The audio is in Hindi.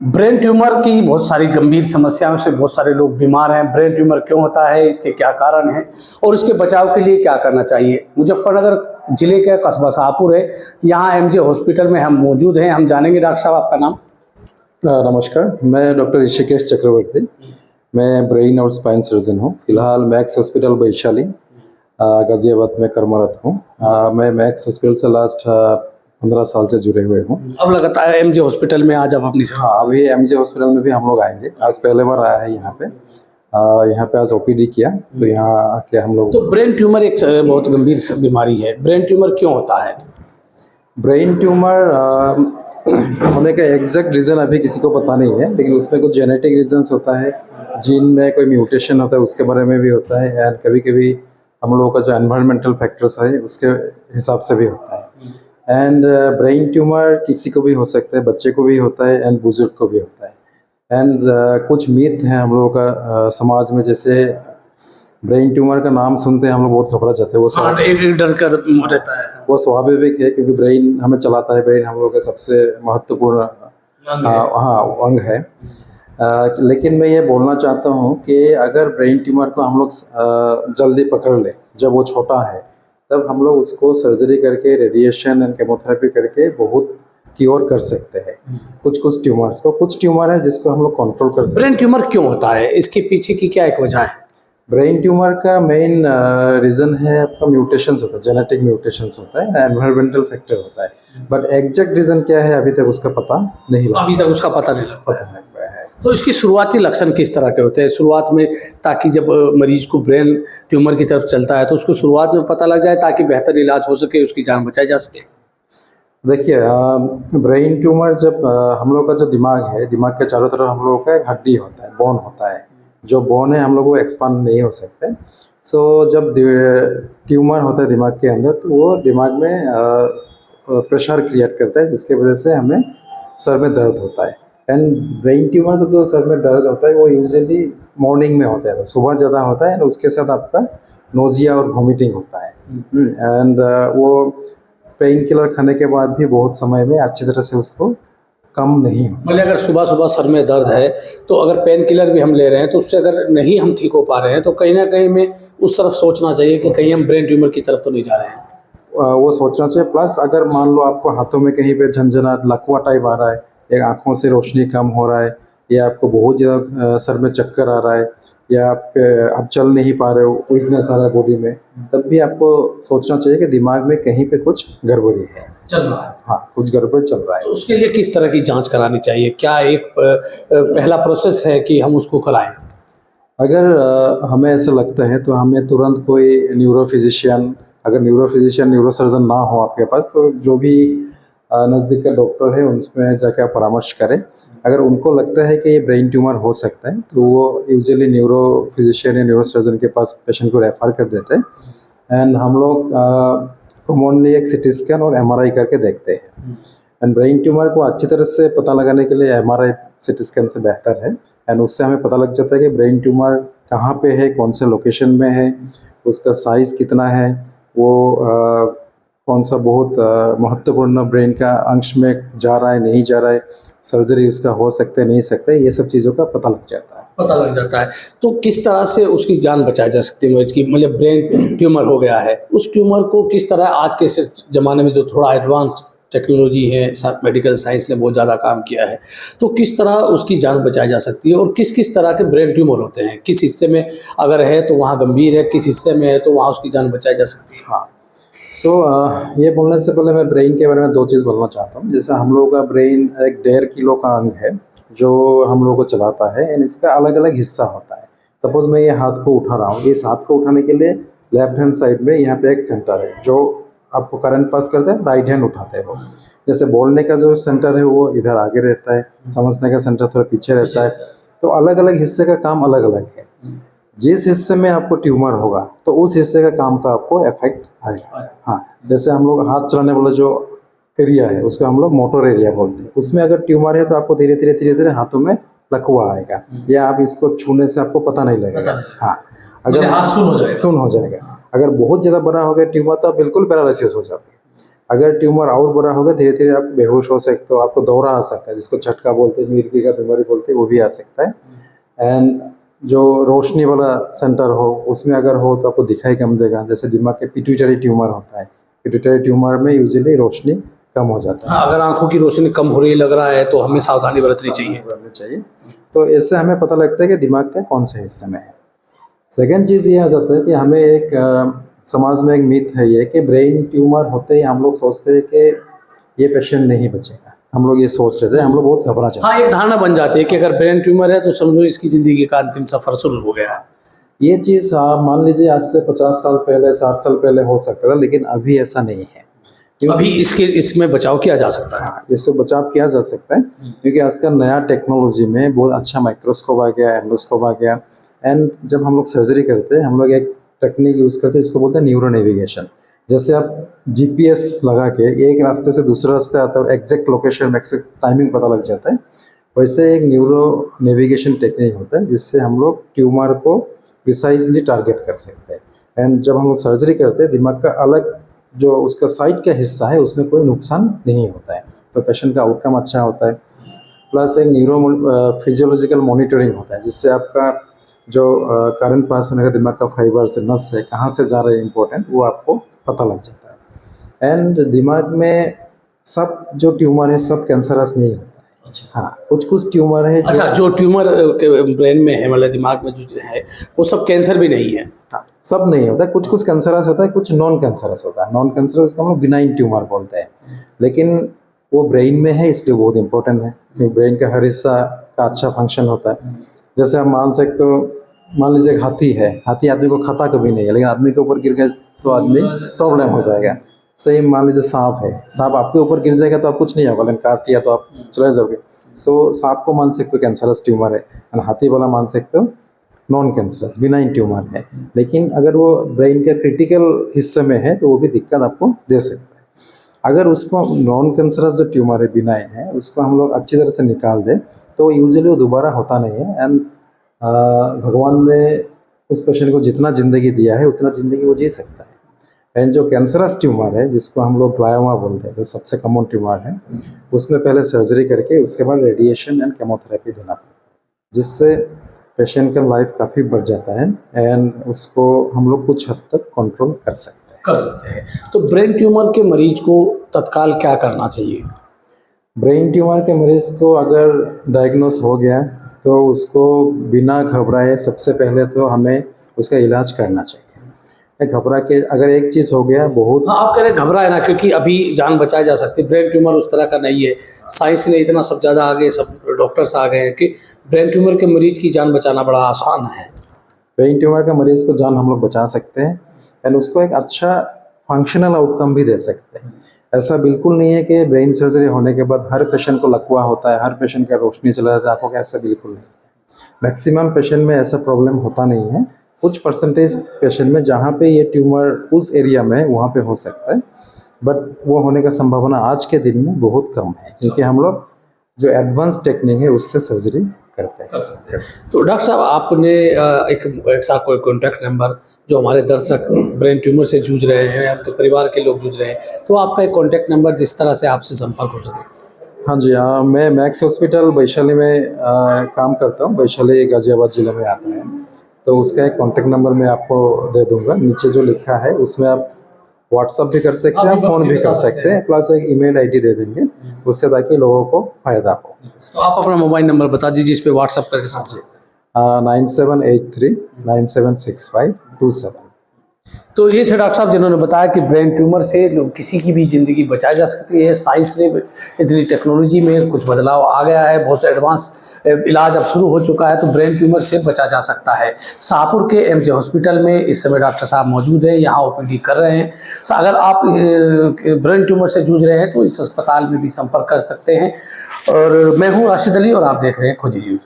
ब्रेन ट्यूमर की बहुत सारी गंभीर समस्याओं से बहुत सारे लोग बीमार हैं। ब्रेन ट्यूमर क्यों होता है, इसके क्या कारण हैं और इसके बचाव के लिए क्या करना चाहिए। मुजफ्फरनगर जिले का कस्बा शाहपुर है, यहाँ एमजे हॉस्पिटल में हम मौजूद हैं। हम जानेंगे डॉक्टर साहब आपका नाम। नमस्कार, मैं डॉक्टर ऋषिकेश चक्रवर्ती। मैं ब्रेन और स्पाइन सर्जन हूँ। फिलहाल मैक्स हॉस्पिटल वैशाली गाज़ियाबाद में कर्मरत हूँ। मैं मैक्स हॉस्पिटल से लास्ट 15 साल से जुड़े हुए हूँ। अब लगातार एमजे हॉस्पिटल में आज आप अपनी हाँ, अभी एमजे हॉस्पिटल में भी हम लोग आएंगे। आज पहले बार आया है यहाँ पे आज ओपीडी किया, तो यहाँ आके हम लोग। तो ब्रेन ट्यूमर एक बहुत गंभीर बीमारी है। ब्रेन ट्यूमर क्यों होता है? ब्रेन ट्यूमर होने का एग्जैक्ट रीज़न अभी किसी को पता नहीं है, लेकिन उसमें कुछ जेनेटिक रीजंस होता है, जीन में कोई म्यूटेशन होता है, उसके बारे में भी होता है। एंड कभी कभी हम लोगों का जो एनवायरमेंटल फैक्टर्स है उसके हिसाब से भी होता है। एंड ब्रेन ट्यूमर किसी को भी हो सकता है, बच्चे को भी होता है एंड बुजुर्ग को भी होता है। एंड कुछ मिथ हैं हम लोगों का समाज में, जैसे ब्रेन ट्यूमर का नाम सुनते हैं हम लोग बहुत घबरा जाते हैं। वो एक डर का रहता है। वो स्वाभाविक है, क्योंकि ब्रेन हमें चलाता है। ब्रेन हम लोग का सबसे महत्वपूर्ण अंग है। लेकिन मैं ये बोलना चाहता हूँ कि अगर ब्रेन ट्यूमर को हम लोग जल्दी पकड़ लें, जब वो छोटा है, तब हम लोग उसको सर्जरी करके, रेडिएशन एंड केमोथेरेपी करके बहुत क्योर कर सकते हैं। कुछ ट्यूमर्स को, कुछ ट्यूमर है जिसको हम लोग कंट्रोल कर सकते हैं। ब्रेन ट्यूमर क्यों होता है, इसके पीछे की क्या एक वजह है? ब्रेन ट्यूमर का मेन रीज़न है आपका म्यूटेशंस होता है, जेनेटिक म्यूटेशंस होता है, एनवायरमेंटल फैक्टर होता है। बट एग्जैक्ट रीज़न क्या है अभी तक उसका पता नहीं लगा। अभी तक उसका पता नहीं लग पाया है। तो इसकी शुरुआती लक्षण किस तरह के होते हैं शुरुआत में, ताकि जब मरीज को ब्रेन ट्यूमर की तरफ चलता है तो उसको शुरुआत में पता लग जाए, ताकि बेहतर इलाज हो सके, उसकी जान बचाई जा सके? देखिए, ब्रेन ट्यूमर जब हम लोग का जो दिमाग है, दिमाग के चारों तरफ हम लोगों का एक हड्डी होता है, बोन होता है। जो बोन है हम लोग वो एक्सपांड नहीं हो सकते। सो जब ट्यूमर होता है दिमाग के अंदर, तो वो दिमाग में प्रेशर क्रिएट करता है, जिसके वजह से हमें सर में दर्द होता है। एंड ब्रेन ट्यूमर का जो सर में दर्द होता है वो यूजुअली मॉर्निंग में होता है, सुबह ज़्यादा होता है। और उसके साथ आपका नोजिया और वॉमिटिंग होता है। एंड वो पेन किलर खाने के बाद भी बहुत समय में अच्छी तरह से उसको कम नहीं हो। मतलब अगर सुबह सुबह सर में दर्द है, तो अगर पेन किलर भी हम ले रहे हैं, तो उससे अगर नहीं हम ठीक हो पा रहे हैं, तो कहीं ना कहीं में उस तरफ सोचना चाहिए कि कहीं हम ब्रेन ट्यूमर की तरफ तो नहीं जा रहे हैं। वो सोचना चाहिए। प्लस अगर मान लो आपको हाथों में कहीं पे झंझनाहट, लकवा टाइप आ रहा है, या आँखों से रोशनी कम हो रहा है, या आपको बहुत ज़्यादा सर में चक्कर आ रहा है, या आप चल नहीं पा रहे हो, वीकनेस आ रहा है बॉडी में, तब भी आपको सोचना चाहिए कि दिमाग में कहीं पे कुछ गड़बड़ी है, चल रहा है। हाँ, कुछ गड़बड़ चल रहा है। तो उसके लिए किस तरह की जांच करानी चाहिए? क्या एक पहला प्रोसेस है कि हम उसको कराएं? अगर हमें ऐसा लगता है तो हमें तुरंत कोई न्यूरोफिजिशियन, अगर न्यूरोफिजिशियन न्यूरोसर्जन ना हो आपके पास, तो जो भी नज़दीक का डॉक्टर है उसमें जाकर आप परामर्श करें। अगर उनको लगता है कि ये ब्रेन ट्यूमर हो सकता है, तो वो यूजुअली न्यूरोफिजिशियन या न्यूरोसर्जन के पास पेशेंट को रेफ़र कर देते हैं। एंड हम लोग कॉमनली एक सिटी स्कैन और एमआरआई करके देखते हैं। एंड ब्रेन ट्यूमर को अच्छी तरह से पता लगाने के लिए एमआरआई सिटी स्कैन से बेहतर है। एंड उससे हमें पता लग जाता है कि ब्रेन ट्यूमर कहाँ पे है, कौन से लोकेशन में है, उसका साइज़ कितना है, वो कौन सा बहुत महत्वपूर्ण ब्रेन का अंश में जा रहा है, नहीं जा रहा है, सर्जरी उसका हो सकता है, नहीं सकता है, ये सब चीज़ों का पता लग जाता है। तो किस तरह से उसकी जान बचाई जा सकती है मरीज की? मतलब ब्रेन ट्यूमर हो गया है, उस ट्यूमर को किस तरह, आज के ज़माने में जो थोड़ा एडवांस टेक्नोलॉजी है, मेडिकल साइंस ने बहुत ज़्यादा काम किया है, तो किस तरह उसकी जान बचाई जा सकती है? और किस किस तरह के ब्रेन ट्यूमर होते हैं? किस हिस्से में अगर है तो वहाँ गंभीर है, किस हिस्से में है तो वहाँ उसकी जान बचाई जा सकती है? हाँ, ये बोलने से पहले मैं ब्रेन के बारे में 2 चीज़ बोलना चाहता हूँ। जैसे हम लोगों का ब्रेन एक 1.5 किलो का अंग है जो हम लोगों को चलाता है। एंड इसका अलग अलग हिस्सा होता है। सपोज़ मैं ये हाथ को उठा रहा हूँ, इस हाथ को उठाने के लिए लेफ्ट हैंड साइड में यहाँ पे एक सेंटर है जो आपको करंट पास करता है, राइट हैंड उठाते हैं वो। जैसे बोलने का जो सेंटर है वो इधर आगे रहता है, समझने का सेंटर थोड़ा पीछे रहता है। तो अलग अलग हिस्से का काम अलग अलग है। जिस हिस्से में आपको ट्यूमर होगा तो उस हिस्से का काम का आपको इफेक्ट आएगा। हाँ, जैसे हम लोग हाथ चलाने वाला जो एरिया है उसको हम लोग मोटर एरिया बोलते हैं। उसमें अगर ट्यूमर है तो आपको धीरे धीरे हाथों में लकवा आएगा, या आप इसको छूने से आपको पता नहीं लगेगा। हाँ, अगर हाथ सुन हो जाएगा। अगर बहुत ज़्यादा बड़ा हो गया ट्यूमर तो बिल्कुल पैरालिसिस हो जाएगा। अगर ट्यूमर और बड़ा होगा धीरे धीरे आप बेहोश हो सकते हो, आपको दौरा आ सकता है, जिसको झटका बोलते हैं, मिर्गी का बीमारी बोलते हैं, वो भी आ सकता है। एंड जो रोशनी वाला सेंटर हो उसमें अगर हो तो आपको दिखाई कम देगा, जैसे दिमाग के पिट्यूटरी ट्यूमर होता है, पिट्यूटरी ट्यूमर में यूजुअली रोशनी कम हो जाता है। अगर आंखों की रोशनी कम हो रही लग रहा है तो हमें सावधानी बरतनी चाहिए। तो इससे हमें पता लगता है कि दिमाग के कौन से हिस्से में है। सेकेंड चीज़ ये आ जाता है कि हमें एक समाज में एक मिथ है ये कि ब्रेन ट्यूमर होते ही हम लोग सोचते हैं कि ये पेशेंट नहीं बचेगा, हम लोग ये सोच लेते हैं, हम लोग बहुत घबरा जाते हैं। हाँ, एक धारणा बन जाती है कि अगर ब्रेन ट्यूमर है तो समझो इसकी ज़िंदगी का अंतिम सफ़र शुरू हो गया है। ये चीज़ आप मान लीजिए आज से 50 साल पहले 60 साल पहले हो सकता था, लेकिन अभी ऐसा नहीं है। अभी इसमें बचाव किया जा सकता है। इससे बचाव किया जा सकता है क्योंकि आजकल नया टेक्नोलॉजी में बहुत अच्छा माइक्रोस्कोप आ गया, एंडोस्कोप आ गया। एंड जब हम लोग सर्जरी करते हैं हम लोग एक टेक्निक यूज़ करते हैं, इसको बोलते हैं न्यूरो नेविगेशन। जैसे आप जीपीएस लगा के एक रास्ते से दूसरे रास्ते आता है, एग्जैक्ट लोकेशन एग्जैक्ट टाइमिंग पता लग जाता है, वैसे एक न्यूरो नेविगेशन टेक्निक होता है जिससे हम लोग ट्यूमर को प्रिसाइजली टारगेट कर सकते हैं। एंड जब हम लोग सर्जरी करते हैं दिमाग का अलग जो उसका साइड का हिस्सा है उसमें कोई नुकसान नहीं होता है, तो पेशेंट का आउटकम अच्छा होता है। प्लस एक न्यूरो फिजियोलॉजिकल मॉनिटरिंग होता है जिससे आपका जो करंट पास होने का दिमाग का फाइबर से नस है कहाँ से जा रहे हैं इंपॉर्टेंट, वो आपको पता लग जाता है। एंड दिमाग में सब जो ट्यूमर है सब कैंसरस नहीं होता है। अच्छा। हाँ, कुछ ट्यूमर है अच्छा, जो ट्यूमर ब्रेन में है मतलब दिमाग में जो है वो सब कैंसर भी नहीं है। हाँ, सब नहीं होता है, कुछ कैंसरस होता है, कुछ नॉन कैंसरस होता है। नॉन कैंसरस उसको हम लोग बिनाइन ट्यूमर बोलते हैं, लेकिन वो ब्रेन में है इसलिए बहुत इंपॉर्टेंट है क्योंकि ब्रेन का हर हिस्सा का अच्छा फंक्शन होता है। जैसे आप मान सकते हो, मान लीजिए एक हाथी है, हाथी आदमी को खाता कभी नहीं है, लेकिन आदमी के ऊपर गिर गया तो आदमी प्रॉब्लम हो जाएगा। सेम मान लीजिए सांप है, सांप आपके ऊपर गिर जाएगा तो आप कुछ नहीं होगा, लेकिन काट लिया तो आप चले जाओगे। सो सांप को मान सकते हो कैंसरस ट्यूमर है, और हाथी वाला मान सकते हो नॉन कैंसरस बिनाइन ट्यूमर है। लेकिन अगर वो ब्रेन के क्रिटिकल हिस्से में है तो वो भी दिक्कत आपको दे सकता है। अगर उसको नॉन कैंसरस जो ट्यूमर है बिनाइन है उसको हम लोग अच्छी तरह से निकाल दें तो यूजुअली वो दोबारा होता नहीं है। एंड भगवान ने उस पेशेंट को जितना ज़िंदगी दिया है उतना ज़िंदगी वो जी सकता है। एंड जो कैंसरस ट्यूमर है जिसको हम लोग ग्लायोमा बोलते हैं, जो सबसे कॉमन ट्यूमर है, उसमें पहले सर्जरी करके उसके बाद रेडिएशन एंड केमोथेरेपी देना पड़ता है, जिससे पेशेंट का लाइफ काफ़ी बढ़ जाता है एंड उसको हम लोग कुछ हद तक कंट्रोल कर सकते हैं। तो ब्रेन ट्यूमर के मरीज को तत्काल क्या करना चाहिए? ब्रेन ट्यूमर के मरीज को अगर डायग्नोस हो गया तो उसको बिना घबराए सबसे पहले तो हमें उसका इलाज करना चाहिए। घबरा के अगर एक चीज़ हो गया बहुत हाँ, आप कह रहे घबराए ना, क्योंकि अभी जान बचाई जा सकती है। ब्रेन ट्यूमर उस तरह का नहीं है, साइंस ने इतना सब ज़्यादा आगे, सब डॉक्टर्स आ गए हैं कि ब्रेन ट्यूमर के मरीज की जान बचाना बड़ा आसान है। ब्रेन ट्यूमर के मरीज़ को जान हम लोग बचा सकते हैं एंड उसको एक अच्छा फंक्शनल आउटकम भी दे सकते हैं। ऐसा बिल्कुल नहीं है कि ब्रेन सर्जरी होने के बाद हर पेशेंट को लकवा होता है, हर पेशेंट का रोशनी चला जाता है आँखों का, ऐसा बिल्कुल नहीं है। मैक्सिमम पेशेंट में ऐसा प्रॉब्लम होता नहीं है। कुछ परसेंटेज पेशेंट में जहाँ पे ये ट्यूमर उस एरिया में वहाँ पे हो सकता है, बट वो होने का संभावना आज के दिन में बहुत कम है क्योंकि हम लोग जो एडवांस टेक्निक है उससे सर्जरी करते हैं। तो डॉक्टर साहब, आपने एक साथ कोई कॉन्टैक्ट नंबर, जो हमारे दर्शक ब्रेन ट्यूमर से जूझ रहे हैं, आपके परिवार के लोग जूझ रहे हैं, तो आपका एक कॉन्टैक्ट नंबर जिस तरह से आपसे संपर्क हो सके? हाँ जी, मैं मैक्स हॉस्पिटल वैशाली में काम करता हूँ। वैशाली गाजियाबाद ज़िले में आता है, तो उसका एक कॉन्टैक्ट नंबर मैं आपको दे दूंगा। नीचे जो लिखा है उसमें आप व्हाट्सअप भी कर सकते हैं, फ़ोन भी कर सकते हैं, प्लस एक ईमेल आईडी दे देंगे उससे, ताकि लोगों को फ़ायदा हो। तो आप अपना मोबाइल नंबर बता दीजिए, इस पर व्हाट्सअप करके समझिए। 9783976527। तो ये थे डॉक्टर साहब जिन्होंने बताया कि ब्रेन ट्यूमर से किसी की भी ज़िंदगी बचाई जा सकती है। साइंस ने इतनी टेक्नोलॉजी में कुछ बदलाव आ गया है, बहुत से एडवांस इलाज अब शुरू हो चुका है, तो ब्रेन ट्यूमर से बचा जा सकता है। शाहपुर के एमजे हॉस्पिटल में इस समय डॉक्टर साहब मौजूद हैं, यहाँ ओपीडी कर रहे हैं। अगर आप ब्रेन ट्यूमर से जूझ रहे हैं तो इस अस्पताल में भी संपर्क कर सकते हैं। और मैं हूँ राशिद अली और आप देख रहे हैं खोजी न्यूज़।